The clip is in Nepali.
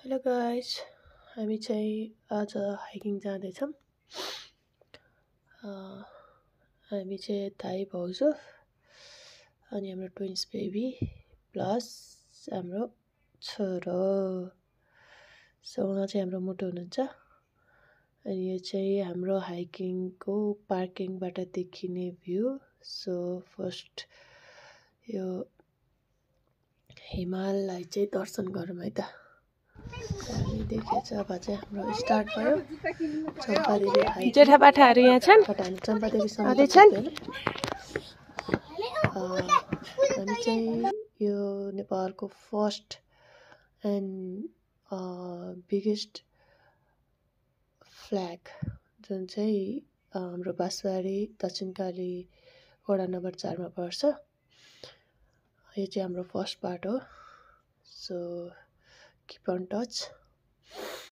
हेलो गाइस, हामी चाहिँ आज हाइकिङ जाँदैछौँ। हामी चाहिँ दाइ भाउजू अनि हाम्रो ट्विन्स बेबी प्लस हाम्रो छोरो। सो उहाँ चाहिँ हाम्रो मुटु हुनुहुन्छ। अनि यो चाहिँ हाम्रो हाइकिङको पार्किङबाट देखिने भ्यू। सो फर्स्ट यो हिमाललाई चाहिँ दर्शन गरौँ है त। हामी देखेछ अब चाहिँ हाम्रो स्टार्ट भयो। चम्पादेवी हाइकिङ जेठापाठाहरू यहाँ छन्। हामी चम्पादेवीसम्म छन्। हामी चाहिँ यो नेपालको फर्स्ट एन्ड बिगेस्ट फ्ल्याग जुन चाहिँ हाम्रो बाँसबारी दक्षिणकाली वडा नम्बर 4 मा पर्छ। यो चाहिँ हाम्रो फर्स्ट पार्ट हो। So keep in touch.